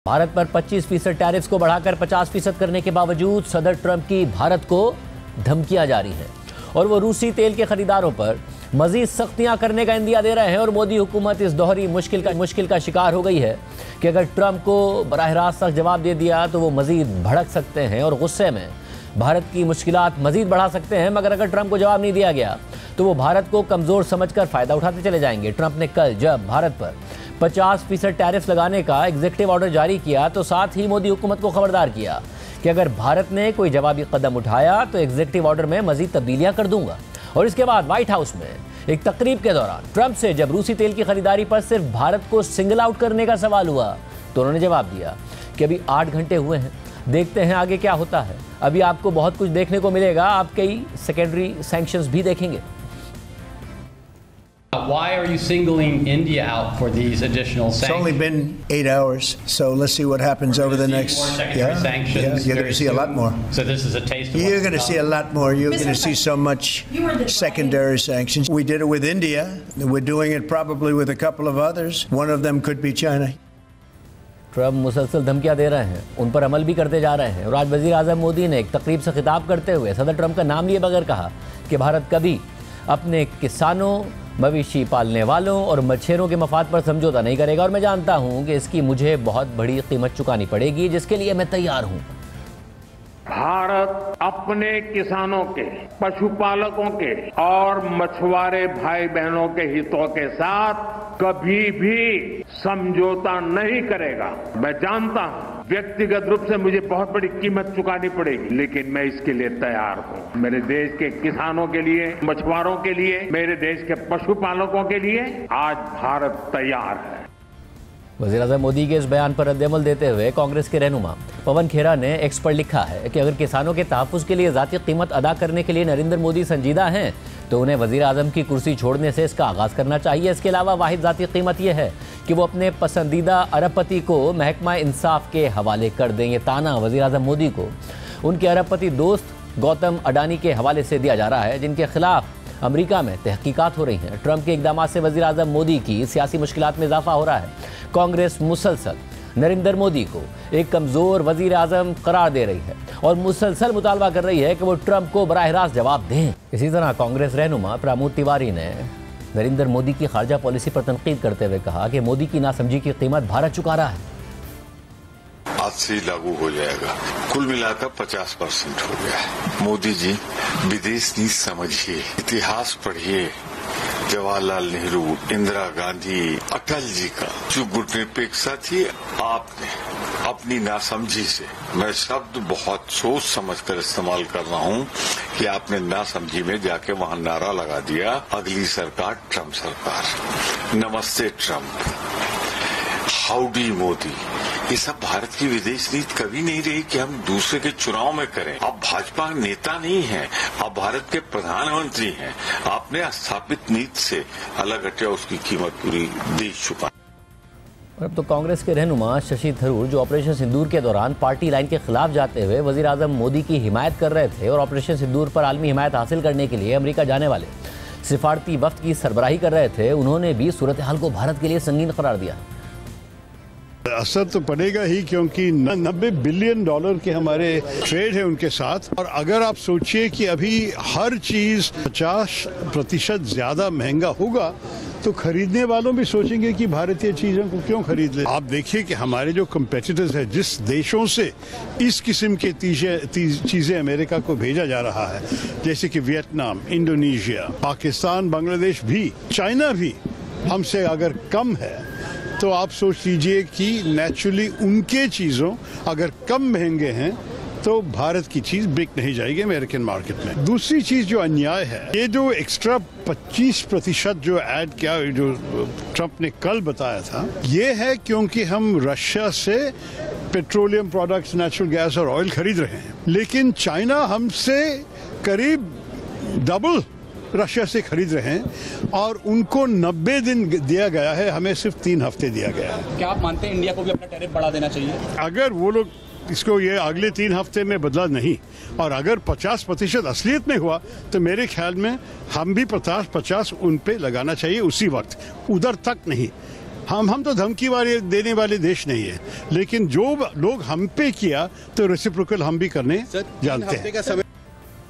भारत पर 25% टैरिफ्स को बढ़ाकर 50% करने के बावजूद सदर ट्रंप की भारत को धमकियां जारी हैं और वो रूसी तेल के खरीदारों पर मजीद सख्तियां करने का इंदिया दे रहे हैं। और मोदी हुकूमत इस दोहरी मुश्किल का शिकार हो गई है कि अगर ट्रंप को बराह रास्त जवाब दे दिया तो वो मजीद भड़क सकते हैं और गुस्से में भारत की मुश्किलात मजीद बढ़ा सकते हैं। मगर अगर ट्रंप को जवाब नहीं दिया गया तो वो भारत को कमज़ोर समझकर फ़ायदा उठाते चले जाएंगे। ट्रंप ने कल जब भारत पर 50% टैरिफ लगाने का एग्जीक्यूटिव ऑर्डर जारी किया तो साथ ही मोदी हुकूमत को खबरदार किया कि अगर भारत ने कोई जवाबी कदम उठाया तो एग्जीक्यूटिव ऑर्डर में मजीद तब्दीलियां कर दूंगा। और इसके बाद व्हाइट हाउस में एक तकरीब के दौरान ट्रंप से जब रूसी तेल की खरीदारी पर सिर्फ भारत को सिंगल आउट करने का सवाल हुआ तो उन्होंने जवाब दिया कि अभी 8 घंटे हुए हैं, देखते हैं आगे क्या होता है। अभी आपको बहुत कुछ देखने को मिलेगा, आप कई सेकेंडरी सैंक्शंस भी देखेंगे। Why are you singling India out for these additional sanctions? It's only been 8 hours, so let's see what happens over the next. Sanctions. You're going to see a lot more. So this is a taste of. You're going to see a lot more. You're going to see so much secondary sanctions. We did it with India. We're doing it probably with a couple of others. One of them could be China. Trump मुसलसल धमकियां दे रहे हैं, उन पर अमल भी करते जा रहे हैं। और आज वजीर आजम मोदी ने एक तकरीब से खिताब करते हुए सदर ट्रंप का नाम लिए बगैर कहा कि भारत कभी अपने किसानों, मवेशी पालने वालों और मच्छरों के मफाद पर समझौता नहीं करेगा। और मैं जानता हूं कि इसकी मुझे बहुत बड़ी कीमत चुकानी पड़ेगी, जिसके लिए मैं तैयार हूं। भारत अपने किसानों के, पशुपालकों के और मछुआरे भाई बहनों के हितों के साथ कभी भी समझौता नहीं करेगा। मैं जानता हूं व्यक्तिगत रूप से मुझे बहुत बड़ी कीमत चुकानी पड़ेगी, लेकिन मैं इसके लिए तैयार हूं। मेरे देश के किसानों के लिए, मछुआरों के लिए, मेरे देश के पशुपालकों के लिए आज भारत तैयार है। वज़ीर आज़म मोदी के इस बयान पर रद्द-ए-अमल देते हुए कांग्रेस के रहनुमा पवन खेरा ने एक्स पर लिखा है कि अगर किसानों के तहफ़्फ़ुज़ के लिए ज़ाती कीमत अदा करने के लिए नरेंद्र मोदी संजीदा हैं तो उन्हें वज़ीर आज़म की कुर्सी छोड़ने से इसका आगाज़ करना चाहिए। इसके अलावा वाहिद ज़ाती कीमत यह है कि वो अपने पसंदीदा अरबपति को महकमा इंसाफ के हवाले कर दें। ये ताना वज़ीर आज़म मोदी को उनके अरबपति दोस्त गौतम अडानी के हवाले से दिया जा रहा है, जिनके खिलाफ अमेरिका में तहकीकात हो रही हैं। ट्रंप के इक़दाम से वज़ीर आज़म मोदी की सियासी मुश्किलात में इजाफा हो रहा है। कांग्रेस मुसलसल नरेंद्र मोदी को एक कमज़ोर वज़ीर आज़म करार दे रही है और मुसलसल मुतालबा कर रही है कि वो ट्रंप को बराह रास्त जवाब दें। इसी तरह कांग्रेस रहनुमा प्रमोद तिवारी ने नरेंद्र मोदी की खारजा पॉलिसी पर तनकीद करते हुए कहा कि मोदी की नासमझी की कीमत भारत चुका रहा है। आज से लागू हो जाएगा, कुल मिलाकर 50% हो गया है। मोदी जी विदेश नीति समझिए, इतिहास पढ़िए, जवाहरलाल नेहरू, इंदिरा गांधी, अटल जी का जो गुटनिरपेक्षता थी, आपने अपनी नासमझी से, मैं शब्द बहुत सोच समझकर इस्तेमाल कर रहा हूं कि आपने नासमझी में जाके वहां नारा लगा दिया, अगली सरकार ट्रंप सरकार, नमस्ते ट्रंप, हाउडी मोदी। ये सब भारत की विदेश नीति कभी नहीं रही कि हम दूसरे के चुनाव में करें। आप भाजपा नेता नहीं हैं, आप भारत के प्रधानमंत्री हैं। आपने स्थापित नीति से अलग हटे, उसकी कीमत पूरी देश चुका। अब तो कांग्रेस के रहनुमा शशि थरूर, जो ऑपरेशन सिंदूर के दौरान पार्टी लाइन के खिलाफ जाते हुए वज़ीर आज़म मोदी की हिमायत कर रहे थे और ऑपरेशन सिंदूर पर आलमी हिमायत हासिल करने के लिए अमेरिका जाने वाले सिफारती वफ्द की सरबराही कर रहे थे, उन्होंने भी सूरत हाल को भारत के लिए संगीन करार दिया। असर तो पड़ेगा ही, क्योंकि 90 बिलियन डॉलर के हमारे ट्रेड है उनके साथ। और अगर आप सोचिए कि अभी हर चीज 50% ज्यादा महंगा होगा तो खरीदने वालों भी सोचेंगे कि भारतीय चीजों को क्यों खरीद ले। आप देखिए कि हमारे जो कंपेटिटर्स हैं, जिस देशों से इस किस्म की चीजें अमेरिका को भेजा जा रहा है, जैसे कि वियतनाम, इंडोनेशिया, पाकिस्तान, बांग्लादेश भी, चाइना भी हमसे अगर कम है, तो आप सोच लीजिए कि नेचुरली उनके चीज़ों अगर कम महंगे हैं तो भारत की चीज़ बिक नहीं जाएगी अमेरिकन मार्केट में। दूसरी चीज़ जो अन्याय है, ये जो एक्स्ट्रा 25% जो ऐड किया, जो ट्रंप ने कल बताया था, ये है क्योंकि हम रशिया से पेट्रोलियम प्रोडक्ट्स, नेचुरल गैस और ऑयल खरीद रहे हैं, लेकिन चाइना हमसे करीब डबल रशिया से खरीद रहे हैं और उनको 90 दिन दिया गया है, हमें सिर्फ 3 हफ्ते दिया गया है। क्या आप मानते हैं इंडिया को भी अपना टैरिफ बढ़ा देना चाहिए? अगर वो लोग इसको ये अगले 3 हफ्ते में बदला नहीं और अगर 50% असलियत में हुआ तो मेरे ख्याल में हम भी 50 उन पे लगाना चाहिए उसी वक्त, उधर तक नहीं। हम तो धमकी वाले देने वाले देश नहीं है, लेकिन जो लोग हम पे किया तो रेसिप्रोकल हम भी करने जानते हैं।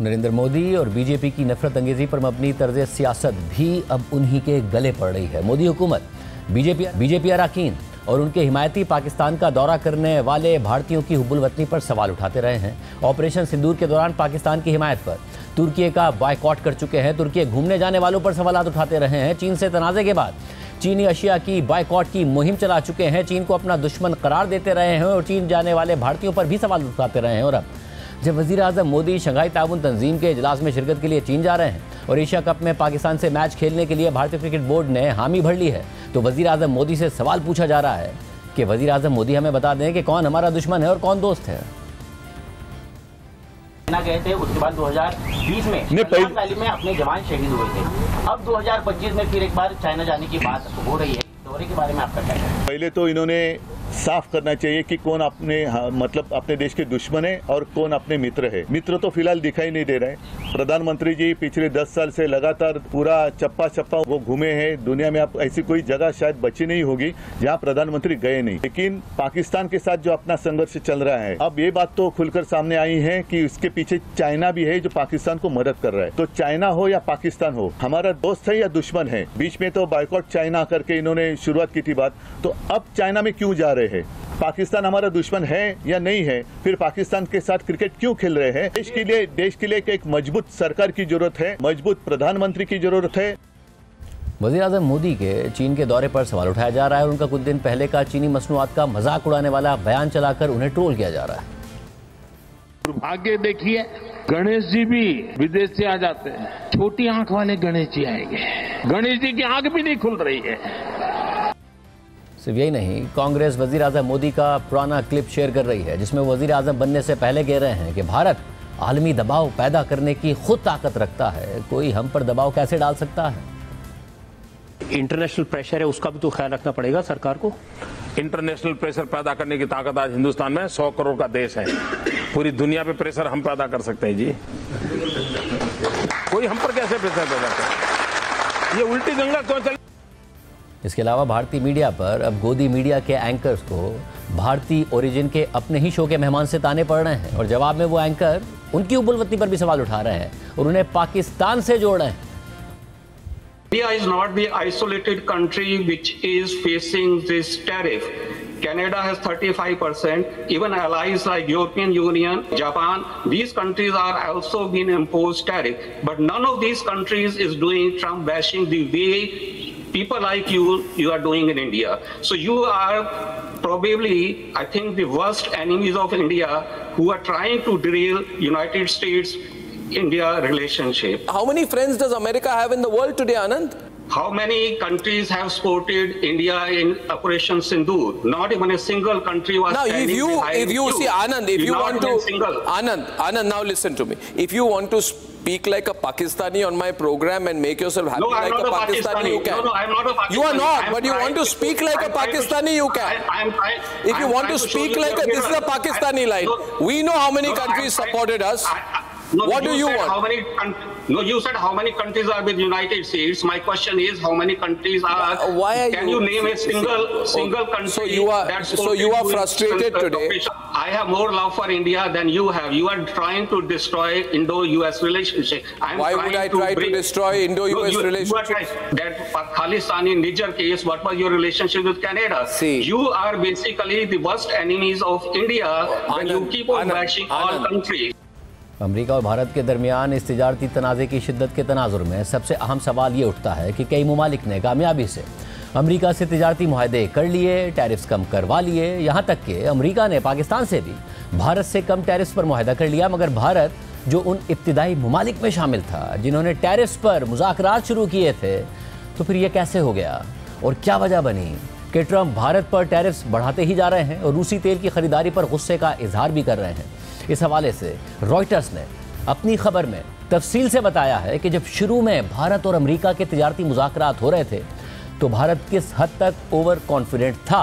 नरेंद्र मोदी और बीजेपी की नफरत अंगेजी पर मबनी तर्ज सियासत भी अब उन्हीं के गले पड़ रही है। मोदी हुकूमत बीजेपी अरकान और उनके हिमायती पाकिस्तान का दौरा करने वाले भारतीयों की हुब्बुल वतनी पर सवाल उठाते रहे हैं। ऑपरेशन सिंदूर के दौरान पाकिस्तान की हिमायत पर तुर्की का बायकॉट कर चुके हैं। तुर्की घूमने जाने वालों पर सवाल उठाते रहे हैं। चीन से तनाज़े के बाद चीनी अशिया की बायकॉट की मुहिम चला चुके हैं। चीन को अपना दुश्मन करार देते रहे हैं और चीन जाने वाले भारतीयों पर भी सवाल उठाते रहे हैं। और अब जब वज़ीर आज़म मोदी शंघाई ताउन तंजीम के इजलास में शिरकत के लिए चीन जा रहे हैं और एशिया कप में पाकिस्तान से मैच खेलने के लिए भारतीय क्रिकेट बोर्ड ने हामी भर ली है, तो वज़ीर आज़म मोदी से सवाल पूछा जा रहा है कि वज़ीर आज़म मोदी हमें बता दें कि कौन हमारा दुश्मन है और कौन दोस्त है। गए थे, उसके बाद 2020 में अपने जवान शहीद हुए थे। अब 2025 में फिर एक बार चाइना जाने की बात हो रही है। दौरे के बारे में आपका क्या है? पहले तो इन्होंने साफ करना चाहिए कि कौन अपने देश के दुश्मन है और कौन अपने मित्र है। मित्र तो फिलहाल दिखाई नहीं दे रहे हैं। प्रधानमंत्री जी पिछले 10 साल से लगातार पूरा चप्पा वो घूमे हैं। दुनिया में अब ऐसी कोई जगह शायद बची नहीं होगी जहां प्रधानमंत्री गए नहीं। लेकिन पाकिस्तान के साथ जो अपना संघर्ष चल रहा है, अब ये बात तो खुलकर सामने आई है कि इसके पीछे चाइना भी है जो पाकिस्तान को मदद कर रहा है। तो चाइना हो या पाकिस्तान हो, हमारा दोस्त है या दुश्मन है। बीच में तो बायकॉट चाइना करके इन्होंने शुरुआत की थी बात, तो अब चाइना में क्यों जा रहे हैं? पाकिस्तान हमारा दुश्मन है या नहीं है? फिर पाकिस्तान के साथ क्रिकेट क्यों खेल रहे हैं? देश के लिए एक मजबूत सरकार की जरूरत है, मजबूत प्रधानमंत्री की जरूरत है। वज़ीर आज़म मोदी के चीन के दौरे पर सवाल उठाया जा रहा है और उनका कुछ दिन पहले का चीनी मसनूआत का मजाक उड़ाने वाला बयान चलाकर उन्हें ट्रोल किया जा रहा है। दुर्भाग्य देखिए, गणेश जी भी विदेश से आ जाते हैं, छोटी आंख वाले गणेश जी आएंगे। गणेश जी की आंख भी नहीं खुल रही है। सिर्फ यही नहीं, कांग्रेस वज़ीर आज़म मोदी का पुराना क्लिप शेयर कर रही है जिसमें वो वज़ीर आज़म बनने से पहले कह रहे हैं कि भारत आलमी दबाव पैदा करने की खुद ताकत रखता है, कोई हम पर दबाव कैसे डाल सकता है? इंटरनेशनल प्रेशर है, उसका भी तो ख्याल रखना पड़ेगा सरकार को। इंटरनेशनल प्रेशर पैदा करने की ताकत आज हिंदुस्तान में 100 करोड़ का देश है। पूरी दुनिया पे प्रेशर हम पैदा कर सकते हैं जी। कोई हम पर कैसे प्रेशर पैदा करे? ये उल्टी गंगा क्यों चल? इसके अलावा भारतीय मीडिया पर अब गोदी मीडिया के एंकर्स को भारतीय ओरिजिन के अपने ही शो के मेहमान से ताने पड़ रहे हैं और जवाब में वो एंकर उनकी हुब्बुल वतनी पर भी सवाल उठा रहे हैं और उन्हें पाकिस्तान से जोड़ रहे हैं। India is not the isolated country which is facing this tariff. Canada has 35%. Even allies like European Union, Japan, these countries are also being imposed tariff. But none of these countries is doing Trump bashing the way people like you are doing in India. So you are probably, I think, the worst enemies of India who are trying to derail United States-India relationship. How many friends does America have in the world today, Anand? How many countries have supported India in Operation Sindoor? Not even a single country was standing behind you. Now, if you see, Anand, if you want to, Anand, now listen to me. If you want to speak like a Pakistani on my program and make yourself happy like a Pakistani, you can. No, I'm not a Pakistani. You are not, but you want to speak like a Pakistani, you can. If you want to speak like a, this is a Pakistani line. We know how many countries supported us. What do you want? You said how many countries are with United States. My question is how many countries are? Can you name a single country? So you are frustrated today. I have more love for India than you have. You are trying to destroy Indo-US relationship. Why would I try to destroy Indo-US relationship? That Khalistani Niger case. What was your relationship with Canada? See, you are basically the worst enemies of India when you keep on bashing all countries. America और भारत के दरमियान इस तिजारती तनाज़े की शिद्दत के तनाजुर में सबसे अहम सवाल ये उठता है कि कई ममालिक ने कामयाबी से अमेरिका से तिजारती मुआहदे कर लिए, टैरिफ्स कम करवा लिए। यहाँ तक कि अमेरिका ने पाकिस्तान से भी भारत से कम टैरिफ्स पर मुआहदा कर लिया, मगर भारत जो उन इब्तिदाई ममालिक में शामिल था जिन्होंने टैरिफ्स पर मुज़ाकरात शुरू किए थे, तो फिर यह कैसे हो गया और क्या वजह बनी कि ट्रंप भारत पर टैरिफ्स बढ़ाते ही जा रहे हैं और रूसी तेल की खरीदारी पर गुस्से का इजहार भी कर रहे हैं। इस हवाले से रॉयटर्स ने अपनी खबर में तफसील से बताया है कि जब शुरू में भारत और अमेरिका के तिजारती मुज़ाकरात हो रहे थे तो भारत किस हद तक ओवर कॉन्फिडेंट था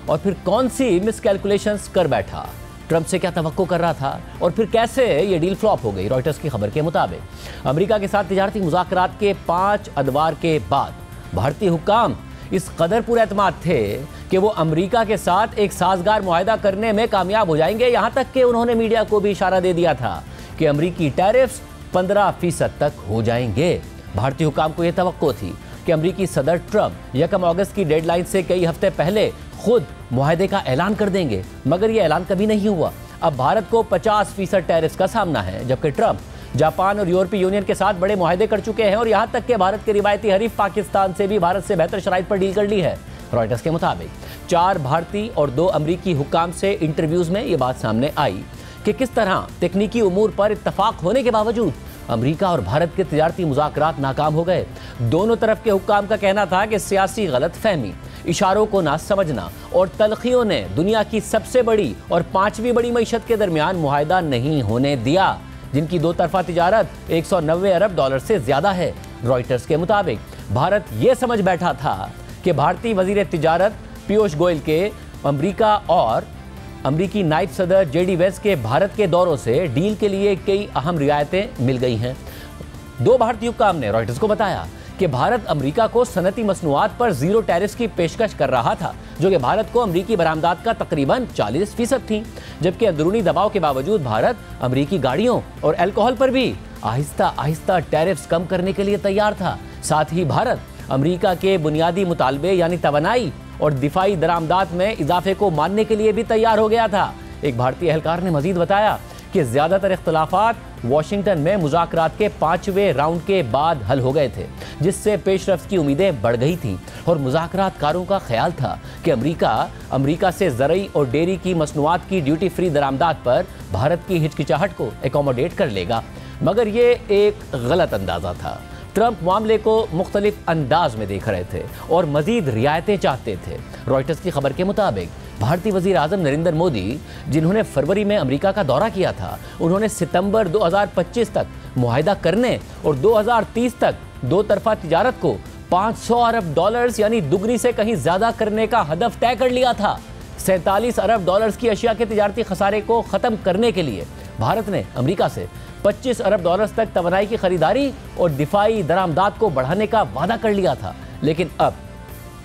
और फिर कौन सी मिसकैलकुलेशंस कर बैठा, ट्रंप से क्या तवक्को कर रहा था और फिर कैसे ये डील फ्लॉप हो गई। रॉयटर्स की खबर के मुताबिक अमेरिका के साथ तिजारती मुज़ाकरात के 5 अदवार के बाद भारतीय हुक्काम इस कदर पुरएतमाद थे कि वो अमेरिका के साथ एक साजगार मुआहदा करने में कामयाब हो जाएंगे। यहां तक कि उन्होंने मीडिया को भी इशारा दे दिया था कि अमेरिकी टैरिफ्स 15% तक हो जाएंगे। भारतीय हुकाम को यह तवक्को थी कि अमेरिकी सदर ट्रंप 1 अगस्त की डेडलाइन से कई हफ्ते पहले खुद मुआहदे का ऐलान कर देंगे, मगर यह ऐलान कभी नहीं हुआ। अब भारत को 50% टैरिफ्स का सामना है, जबकि ट्रंप जापान और यूरोपीय यूनियन के साथ बड़े मुआहदे कर चुके हैं और यहां तक कि भारत के रिवायती हरीफ पाकिस्तान से भी भारत से बेहतर शराइत पर डील कर ली है। रॉयटर्स के मुताबिक 4 भारतीय और 2 अमेरिकी हुक्काम से इंटरव्यूज में ये बात सामने आई कि किस तरह तकनीकी उमूर पर इत्तफाक होने के बावजूद अमेरिका और भारत के तिजारती मुज़ाकरात नाकाम हो गए। दोनों तरफ के हुक्काम का कहना था कि सियासी गलतफहमी, इशारों को ना समझना और तलखियों ने दुनिया की सबसे बड़ी और 5वीं बड़ी मईशत के दरमियान मुआहदा नहीं होने दिया, जिनकी 2 तरफा तिजारत $190 अरब से ज्यादा है। रॉयटर्स के मुताबिक भारत ये समझ बैठा था कि भारतीय वजीर तिजारत पीयूष गोयल के अमेरिका और अमेरिकी नायब सदर जेडी वेंस के भारत के दौरों से डील के लिए कई अहम रियायतें मिल गई हैं। 2 भारतीय हुक्काम ने रॉयटर्स को बताया कि भारत अमेरिका को सनती मसनूआत पर 0 टैरिफ की पेशकश कर रहा था, जो कि भारत को अमेरिकी बरामदात का तकरीबन 40% थी, जबकि अंदरूनी दबाव के बावजूद भारत अमेरिकी गाड़ियों और अल्कोहल पर भी आहिस्ता आहिस्ता टैरिफ्स कम करने के लिए तैयार था। साथ ही भारत अमेरिका के बुनियादी मुतालबे यानी तवानाई और दिफाई दरामदात में इजाफे को मानने के लिए भी तैयार हो गया था। एक भारतीय एहलकार ने मजीद बताया कि ज्यादातर इख्तलाफात वाशिंगटन में मुज़ाकरात के 5वें राउंड के बाद हल हो गए थे, जिससे पेशरफ्त की उम्मीदें बढ़ गई थी और मुज़ाकरातकारों का ख्याल था कि अमेरिका से ज़रई और डेयरी की मसनूआत की ड्यूटी फ्री दरामदात पर भारत की हिचकिचाहट को एकोमोडेट कर लेगा, मगर ये एक गलत अंदाज़ा था। ट्रंप मामले को मुख्तलिफ अंदाज में देख रहे थे और मजीद रियायतें चाहते थे। रॉयटर्स की खबर के मुताबिक भारतीय वजीर आज़म नरेंद्र मोदी, जिन्होंने फरवरी में अमेरिका का दौरा किया था, उन्होंने सितंबर 2025 तक मुआहदा करने और 2030 तक 2 तरफा तिजारत को $500 अरब यानी दुगनी से कहीं ज्यादा करने का हदफ तय कर लिया था। $47 अरब की अशिया के तिजारती खसारे को खत्म करने के लिए भारत ने अमेरिका से $25 अरब तक तवानाई की खरीदारी और दिफाई दरामदात को बढ़ाने का वादा कर लिया था। लेकिन अब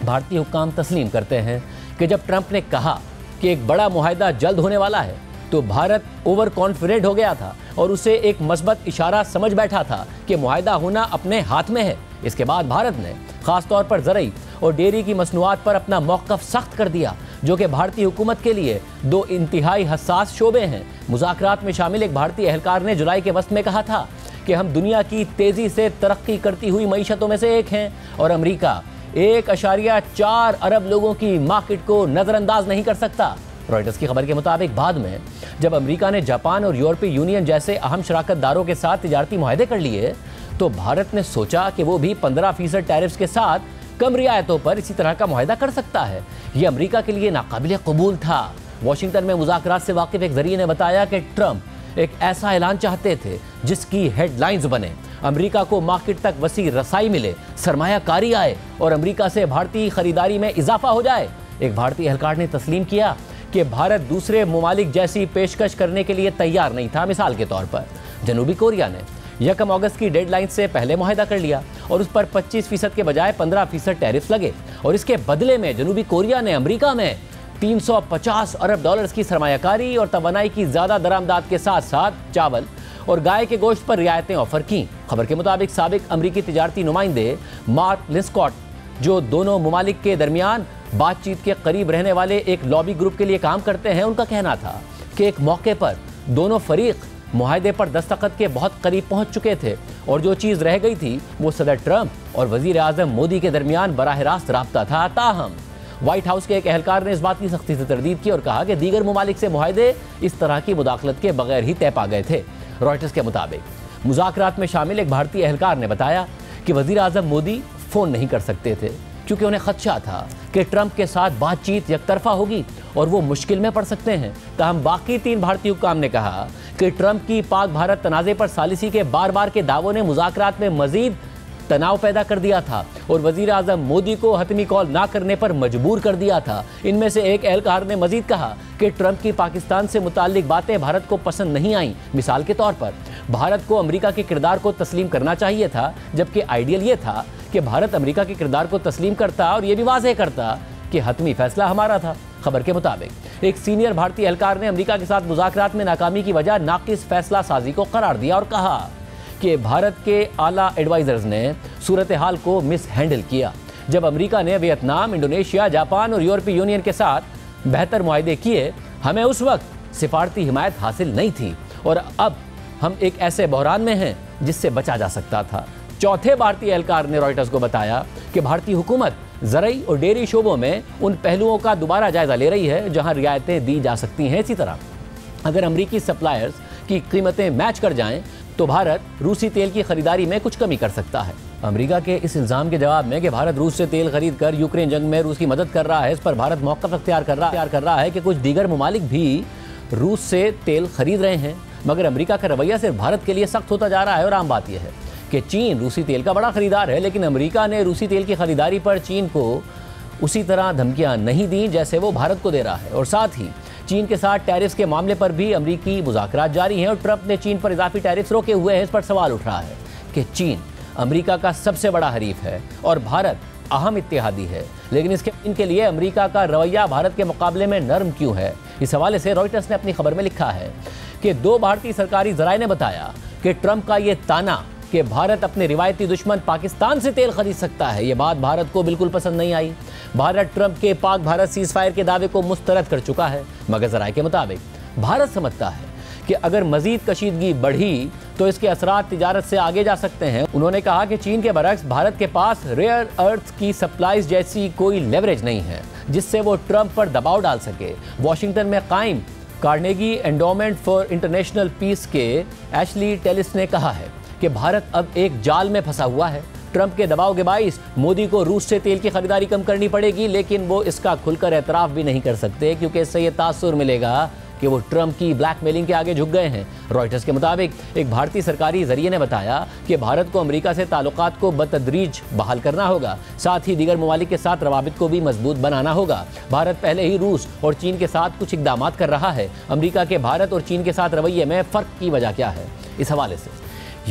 भारतीय हुक्काम तस्लीम करते हैं कि जब ट्रंप ने कहा कि एक बड़ा मुआहदा जल्द होने वाला है, तो भारत ओवर कॉन्फिडेंट हो गया था और उसे एक मस्बत इशारा समझ बैठा था कि मुआहदा होना अपने हाथ में है। इसके बाद भारत ने खासतौर पर ज़रई और डेयरी की मसनूआत पर अपना मौक़िफ़ सख्त कर दिया, जो कि भारतीय हुकूमत के लिए 2 इंतहाई हसास शोबे हैं। मुज़ाकरात में शामिल एक भारतीय एहलकार ने जुलाई के वस्त में कहा था कि हम दुनिया की तेज़ी से तरक्की करती हुई मईशतों में से एक हैं और अमेरिका 1.4 अरब लोगों की मार्केट को नज़रअंदाज नहीं कर सकता। रॉयटर्स की खबर के मुताबिक बाद में जब अमेरिका ने जापान और यूरोपीय यूनियन जैसे अहम शराकतदारों के साथ तिजारती मुआहदे कर लिए, तो भारत ने सोचा कि वो भी 15% टैरिफ्स के साथ कम रियायतों पर इसी तरह का मुआहदा कर सकता है। यह अमेरिका के लिए नाकाबिल कबूल था। वाशिंगटन में मुज़ाकरात से वाकिफ एक जरिए ने बताया कि ट्रंप एक ऐसा ऐलान चाहते थे जिसकी हेडलाइंस बने, अमेरिका को मार्केट तक वसी रसाई मिले, सरमायाकारी आए और अमेरिका से भारतीय खरीदारी में इजाफा हो जाए। एक भारतीय एहलकार ने तस्लीम किया कि भारत दूसरे ममालिक जैसी पेशकश करने के लिए तैयार नहीं था। मिसाल के तौर पर जनूबी कोरिया ने 1 अगस्त की डेडलाइन से पहले मुआहदा कर लिया और उस पर 25% के बजाय 15% टैरिफ लगे और इसके बदले में जनूबी कोरिया ने अमेरिका में $350 अरब की सरमायाकारी और तवानाई की ज्यादा दरामदात के साथ साथ चावल और गाय के गोश्त पर रियायतें ऑफर की। खबर के मुताबिक साबिक अमरीकी तिजारती नुमाइंदे मार्क लिस्कॉट, जो दोनों ममालिक के दरमियान बातचीत के करीब रहने वाले एक लॉबी ग्रुप के लिए काम करते हैं, उनका कहना था कि एक मौके पर दोनों फरीक मुआहदे पर दस्तखत के बहुत करीब पहुंच चुके थे और जो चीज़ रह गई थी वो सदर ट्रंप और वजीर आज़म मोदी के दरमियान बराह रास्त राब्ता था। ताहम व्हाइट हाउस के एक एहलकार ने इस बात की सख्ती से तरदीद की और कहा कि दीगर ममालिक से मुआहदे इस तरह की मुदाखलत के बगैर ही तय पा गए थे। रॉयटर्स के मुताबिक मुज़ाकरात में शामिल एक भारतीय एहलकार ने बताया कि वजीर आज़म मोदी फ़ोन नहीं कर सकते थे क्योंकि उन्हें खदशा था कि ट्रंप के साथ बातचीत यकतरफा होगी और वो मुश्किल में पड़ सकते हैं। ताहम बाकी 3 भारतीय हुक्काम ने कहा कि ट्रंप की पाक भारत तनाज़े पर सालिसी के बार बार के दावों ने मुज़ाकरात में मजीद तनाव पैदा कर दिया था और वजीर आज़म मोदी को हतमी कॉल ना करने पर मजबूर कर दिया था। इनमें से एक एहलकार ने मजीद कहा कि ट्रंप की पाकिस्तान से मुताल्लिक बातें भारत को पसंद नहीं आईं। मिसाल के तौर पर भारत को अमेरिका के किरदार को तस्लीम करना चाहिए था, जबकि आइडियल ये था कि कि भारत अमेरिका के किरदार को तस्लीम करता और ये भी वाज़ेह करता कि हतमी फैसला हमारा था। खबर के मुताबिक एक सीनियर भारतीय एहलकार ने अमेरिका के साथ मुज़ाकरात में नाकामी की वजह नाक़िस फैसला साजी को करार दिया और कहा कि भारत के आला एडवाइजर्स ने सूरत हाल को मिस हैंडल किया। जब अमेरिका ने वियतनाम, इंडोनेशिया, जापान और यूरोपीय यूनियन के साथ बेहतर मुआहदे किए, हमें उस वक्त सिफारती हिमायत हासिल नहीं थी और अब हम एक ऐसे बहरान में हैं जिससे बचा जा सकता था। चौथे भारतीय एहलकार ने रॉयटर्स को बताया कि भारतीय हुकूमत ज़रई और डेयरी शोबों में उन पहलुओं का दोबारा जायजा ले रही है जहां रियायतें दी जा सकती हैं। इसी तरह अगर अमरीकी सप्लायर्स की कीमतें मैच कर जाएं तो भारत रूसी तेल की खरीदारी में कुछ कमी कर सकता है। अमेरिका के इस इल्ज़ाम के जवाब में कि भारत रूस से तेल खरीद कर यूक्रेन जंग में रूस की मदद कर रहा है, इस पर भारत मौक़िफ़ अख्तियार कर रहा है कि कुछ दीगर ममालिक भी रूस से तेल खरीद रहे हैं, मगर अमेरिका का रवैया सिर्फ भारत के लिए सख्त होता जा रहा है। और आम बात यह है कि चीन रूसी तेल का बड़ा खरीदार है, लेकिन अमेरिका ने रूसी तेल की खरीदारी पर चीन को उसी तरह धमकियां नहीं दी जैसे वो भारत को दे रहा है। और साथ ही चीन के साथ टैरिफ्स के मामले पर भी अमेरिकी मुज़ाकरात जारी हैं और ट्रंप ने चीन पर इजाफी टैरिफ्स रोके हुए हैं। इस पर सवाल उठ रहा है कि चीन अमेरिका का सबसे बड़ा हरीफ है और भारत अहम इत्तेहादी है, लेकिन इनके लिए अमेरिका का रवैया भारत के मुकाबले में नरम क्यों है? इस हवाले से रॉयटर्स ने अपनी खबर में लिखा है कि 2 भारतीय सरकारी ज़राए ने बताया कि ट्रंप का ये ताना कि भारत अपने रिवायती दुश्मन पाकिस्तान से तेल खरीद सकता है, ये बात भारत को बिल्कुल पसंद नहीं आई। भारत ट्रंप के पाक भारत सीज़ फायर के दावे को मुस्तरद कर चुका है, मगर ज़राए के मुताबिक भारत समझता है कि अगर मजीद कशीदगी बढ़ी तो इसके असरात तिजारत से आगे जा सकते हैं। उन्होंने कहा कि चीन के बरक्स भारत के पास रेयर अर्थ की सप्लाईज जैसी कोई लेवरेज नहीं है जिससे वो ट्रंप पर दबाव डाल सके। वॉशिंगटन में कायम Carnegie Endowment for International Peace के एशली टेलिस ने कहा है कि भारत अब एक जाल में फंसा हुआ है। ट्रंप के दबाव के बाइस मोदी को रूस से तेल की खरीदारी कम करनी पड़ेगी, लेकिन वो इसका खुलकर एतराफ़ भी नहीं कर सकते क्योंकि इससे ये तासुर मिलेगा कि वो ट्रंप की ब्लैकमेलिंग के आगे झुक गए हैं। रॉयटर्स के मुताबिक एक भारतीय सरकारी जरिए ने बताया कि भारत को अमेरिका से ताल्लुकात को बतदरीज बहाल करना होगा, साथ ही दीगर ममालिक के साथ रवाबित को भी मजबूत बनाना होगा। भारत पहले ही रूस और चीन के साथ कुछ इक़दाम कर रहा है। अमेरिका के भारत और चीन के साथ रवैये में फ़र्क की वजह क्या है? इस हवाले से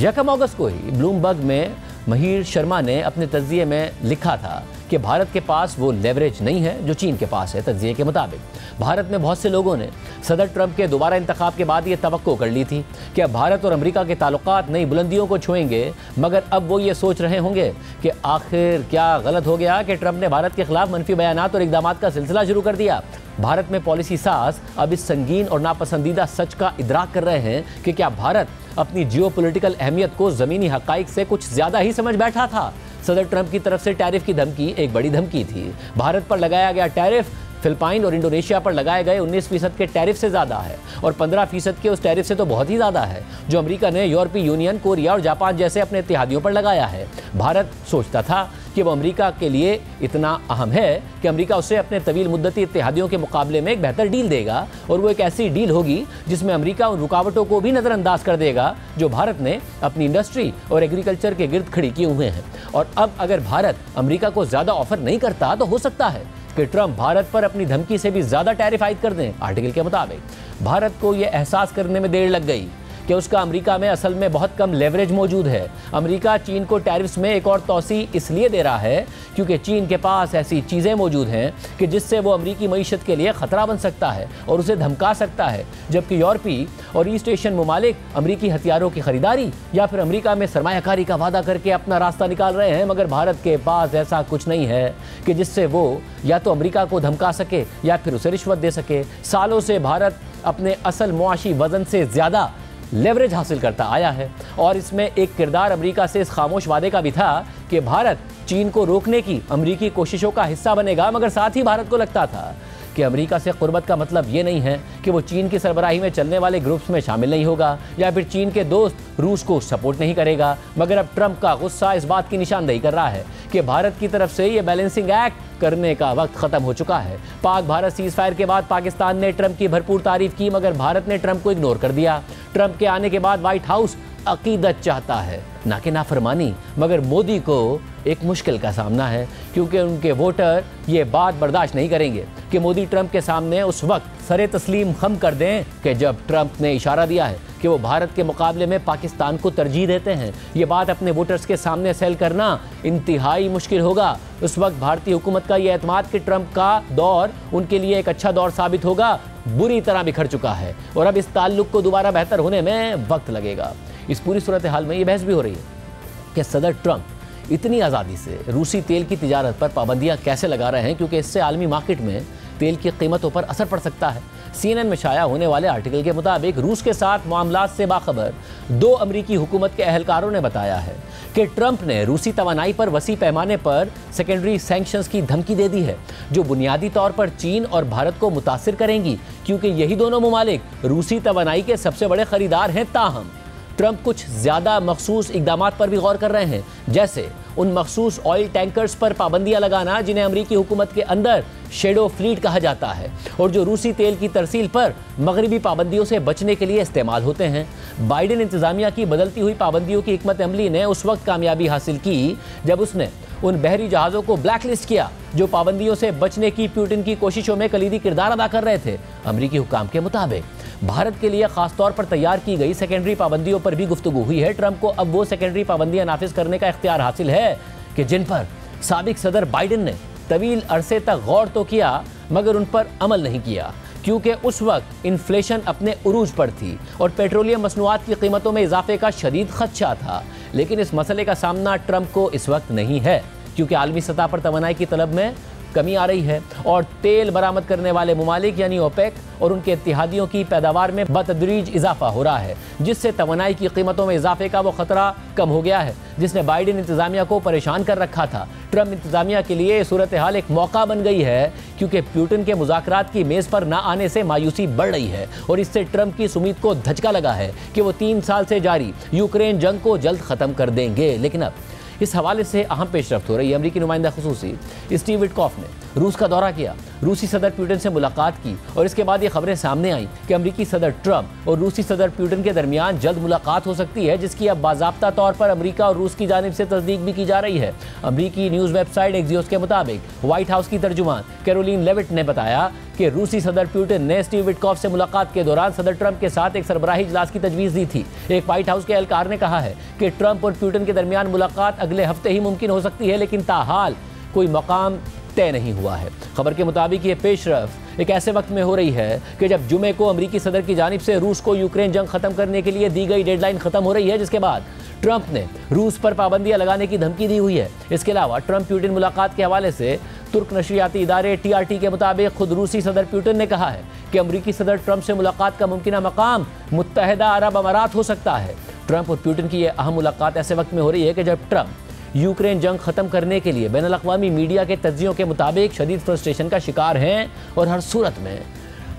1 अगस्त को ही ब्लूमबर्ग में महीर शर्मा ने अपने तज्ज़िये में लिखा था कि भारत के पास वो लेवरेज नहीं है जो चीन के पास है। तज्ज़िये के मुताबिक भारत में बहुत से लोगों ने सदर ट्रंप के दोबारा इंतखाब के बाद ये तवक्को कर ली थी कि अब भारत और अमेरिका के ताल्लुकात नई बुलंदियों को छुएंगे, मगर अब वो ये सोच रहे होंगे कि आखिर क्या गलत हो गया कि ट्रंप ने भारत के खिलाफ मनफी बयानात और इक़दामात का सिलसिला शुरू कर दिया। भारत में पॉलिसी साज अब इस संगीन और नापसंदीदा सच का इदराक कर रहे हैं कि क्या भारत अपनी जियोपॉलिटिकल अहमियत को ज़मीनी हक़ाइक़ से कुछ ज़्यादा ही समझ बैठा था। सदर ट्रंप की तरफ से टैरिफ की धमकी एक बड़ी धमकी थी। भारत पर लगाया गया टैरिफ फिलिपाइन और इंडोनेशिया पर लगाए गए 19% के टैरिफ से ज़्यादा है और 15% के उस टैरिफ से तो बहुत ही ज़्यादा है जो अमेरिका ने यूरोपीय यूनियन, कोरिया और जापान जैसे अपने इत्तेहादियों पर लगाया है। भारत सोचता था कि वो अमेरिका के लिए इतना अहम है कि अमेरिका उसे अपने तवील मुद्दती इत्तेहादियों के मुकाबले में एक बेहतर डील देगा और वो एक ऐसी डील होगी जिसमें अमेरिका उन रुकावटों को भी नज़रअंदाज कर देगा जो भारत ने अपनी इंडस्ट्री और एग्रीकल्चर के गिर्द खड़ी किए हुए हैं। और अब अगर भारत अमेरिका को ज़्यादा ऑफर नहीं करता तो हो सकता है कि ट्रंप भारत पर अपनी धमकी से भी ज़्यादा टैरिफ आयद कर दें। आर्टिकल के मुताबिक भारत को यह एहसास करने में देर लग गई कि उसका अमेरिका में असल में बहुत कम लेवरेज मौजूद है। अमेरिका चीन को टैरिफ्स में एक और तोसी इसलिए दे रहा है क्योंकि चीन के पास ऐसी चीज़ें मौजूद हैं कि जिससे वो अमेरिकी मईशत के लिए ख़तरा बन सकता है और उसे धमका सकता है, जबकि यूरोपीय और ईस्ट एशियन ममालिक अमेरिकी हथियारों की खरीदारी या फिर अमेरिका में सरमायाकारी का वादा करके अपना रास्ता निकाल रहे हैं, मगर भारत के पास ऐसा कुछ नहीं है कि जिससे वो या तो अमेरिका को धमका सके या फिर उसे रिश्वत दे सके। सालों से भारत अपने असल मुआशी वजन से ज़्यादा लेवरेज हासिल करता आया है और इसमें एक किरदार अमेरिका से इस खामोश वादे का भी था कि भारत चीन को रोकने की अमेरिकी कोशिशों का हिस्सा बनेगा, मगर साथ ही भारत को लगता था कि अमेरिका से कुर्बत का मतलब ये नहीं है कि वो चीन की सरबराही में चलने वाले ग्रुप्स में शामिल नहीं होगा या फिर चीन के दोस्त रूस को सपोर्ट नहीं करेगा। मगर अब ट्रंप का गुस्सा इस बात की निशानदेही कर रहा है कि भारत की तरफ से ये बैलेंसिंग एक्ट करने का वक्त ख़त्म हो चुका है। पाक भारत सीज़ फायर के बाद पाकिस्तान ने ट्रंप की भरपूर तारीफ की, मगर भारत ने ट्रंप को इग्नोर कर दिया। ट्रंप के आने के बाद व्हाइट हाउस अकीदत चाहता है, ना कि नाफरमानी। मगर मोदी को एक मुश्किल का सामना है, क्योंकि उनके वोटर ये बात बर्दाश्त नहीं करेंगे कि मोदी ट्रंप के सामने उस वक्त सरे तस्लीम खम कर दें कि जब ट्रंप ने इशारा दिया है कि वो भारत के मुकाबले में पाकिस्तान को तरजीह देते हैं। ये बात अपने वोटर्स के सामने सेल करना इंतहाई मुश्किल होगा। उस वक्त भारतीय हुकूमत का ये एतमाद कि ट्रंप का दौर उनके लिए एक अच्छा दौर साबित होगा बुरी तरह बिखर चुका है और अब इस ताल्लुक को दोबारा बेहतर होने में वक्त लगेगा। इस पूरी सूरत हाल में ये बहस भी हो रही है कि सदर ट्रंप इतनी आज़ादी से रूसी तेल की तिजारत पर पाबंदियां कैसे लगा रहे हैं, क्योंकि इससे आलमी मार्केट में तेल की कीमतों पर असर पड़ सकता है। CNN में शाया होने वाले आर्टिकल के मुताबिक रूस के साथ मामलात से बाखबर 2 अमरीकी हुकूमत के अहलकारों ने बताया है कि ट्रंप ने रूसी तवानाई पर वसी पैमाने पर सेकेंडरी सैंक्शंस की धमकी दे दी है, जो बुनियादी तौर पर चीन और भारत को मुतासिर करेंगी, क्योंकि यही दोनों ममालिक रूसी तवानाई के सबसे बड़े खरीदार हैं। ताहम ट्रंप कुछ ज़्यादा मखसूस इकदामात पर भी गौर कर रहे हैं, जैसे उन मखसूस ऑयल टैंकर्स पर पाबंदियां लगाना जिन्हें अमरीकी हुकूमत के अंदर शेडो फ्लीट कहा जाता है और जो रूसी तेल की तरसील पर मगरबी पाबंदियों से बचने के लिए इस्तेमाल होते हैं। बाइडेन इंतजामिया की बदलती हुई पाबंदियों की हिकमत अमली ने उस वक्त कामयाबी हासिल की जब उसने उन बहरी जहाज़ों को ब्लैकलिस्ट किया जो पाबंदियों से बचने की पुतिन की कोशिशों में कलीदी किरदार अदा कर रहे थे। अमरीकी हुकाम के मुताबिक भारत के लिए खासतौर पर तैयार की गई सेकेंडरी पाबंदियों पर भी गुफ्तगू हुई है। ट्रंप को अब वो सेकेंडरी पाबंदियां नाफिज करने का इख्तियार हासिल है कि जिन पर साबिक सदर बाइडेन ने तवील अरसे तक गौर तो किया मगर उन पर अमल नहीं किया, क्योंकि उस वक्त इन्फ्लेशन अपने उरूज पर थी और पेट्रोलियम मसनूआत की कीमतों में इजाफे का शदीद खदशा था। लेकिन इस मसले का सामना ट्रंप को इस वक्त नहीं है, क्योंकि आलमी सतह पर तवानाई की तलब में कमी आ रही है और तेल बरामद करने वाले ममालिक यानी ओपेक और उनके इत्तेहादियों की पैदावार में बतदरीज इजाफा हो रहा है, जिससे तवानाई की कीमतों में इजाफे का वो खतरा कम हो गया है जिसने बाइडेन इंतजामिया को परेशान कर रखा था। ट्रंप इंतजामिया के लिए सूरत हाल एक मौका बन गई है, क्योंकि पुतिन के मुज़ाकरात की मेज़ पर ना आने से मायूसी बढ़ रही है और इससे ट्रंप की इस उम्मीद को धचका लगा है कि वो 3 साल से जारी यूक्रेन जंग को जल्द ख़त्म कर देंगे। लेकिन अब इस हवाले से अहम पेशरफ्त हो रही है। अमरीकी नुमाइंदा खुसूसी स्टीव विटकॉफ ने रूस का दौरा किया, रूसी सदर पुतिन से मुलाकात की और इसके बाद ये खबरें सामने आई कि अमरीकी सदर ट्रंप और रूसी सदर पुतिन के दरमियान जल्द मुलाकात हो सकती है, जिसकी अब बाज़ाब्ता तौर पर अमरीका और रूस की जानिब से तस्दीक भी की जा रही है। अमरीकी न्यूज़ वेबसाइट एक्सियोस के मुताबिक व्हाइट हाउस की तर्जुमान कैरोलिन लेविट ने बताया कि रूसी सदर पुतिन ने स्टीव विटकॉफ से मुलाकात के दौरान सदर ट्रंप के साथ एक सरबराही इजलास की तजवीज़ दी थी। एक व्हाइट हाउस के एहलकार ने कहा है कि ट्रंप और पुतिन के दरमियान मुलाकात अगले हफ्ते ही मुमकिन हो सकती है, लेकिन ताहाल कोई मकाम तय नहीं हुआ है। खबर के मुताबिक ये पेशरफ्त एक ऐसे वक्त में हो रही है कि जब जुमे को अमरीकी सदर की जानिब से रूस को यूक्रेन जंग खत्म करने के लिए दी गई डेडलाइन खत्म हो रही है, जिसके बाद ट्रंप ने रूस पर पाबंदियां लगाने की धमकी दी हुई है। इसके अलावा ट्रंप पुतिन मुलाकात के हवाले से तुर्क नशरियाती इदारे TRT के मुताबिक खुद रूसी सदर पुतिन ने कहा है कि अमरीकी सदर ट्रंप से मुलाकात का मुमकिन मकाम मुत्तहिदा अरब अमारात हो सकता है। ट्रंप और पुतिन की यह अहम मुलाकात ऐसे वक्त में हो रही है कि जब ट्रंप यूक्रेन जंग खत्म करने के लिए बैनुल अक़वामी मीडिया के तज्जियों के मुताबिक शदीद फ्रस्ट्रेशन का शिकार हैं और हर सूरत में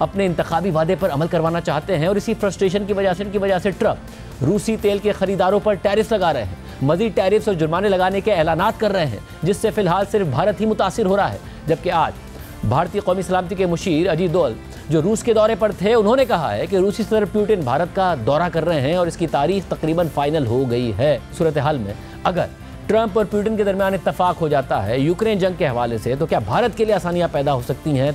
अपने इंतखाबी वादे पर अमल करवाना चाहते हैं। और इसी फ्रस्ट्रेशन की वजह से ट्रंप रूसी तेल के खरीदारों पर टैरिफ लगा रहे हैं, मजीद टैरिफ्स और जुर्माने लगाने के ऐलानात कर रहे हैं, जिससे फिलहाल सिर्फ भारत ही मुतासिर हो रहा है। जबकि आज भारतीय कौमी सलामती के मुशीर अजीत डोल जो रूस के दौरे पर थे, उन्होंने कहा है कि रूसी सदर पुतिन भारत का दौरा कर रहे हैं और इसकी तारीख तकरीबन फाइनल हो गई है। सूरत हाल में अगर ट्रंप और पुतिन के दरमियान इत्तफाक हो जाता है यूक्रेन जंग के हवाले से, तो क्या भारत के लिए आसानियां पैदा हो सकती हैं?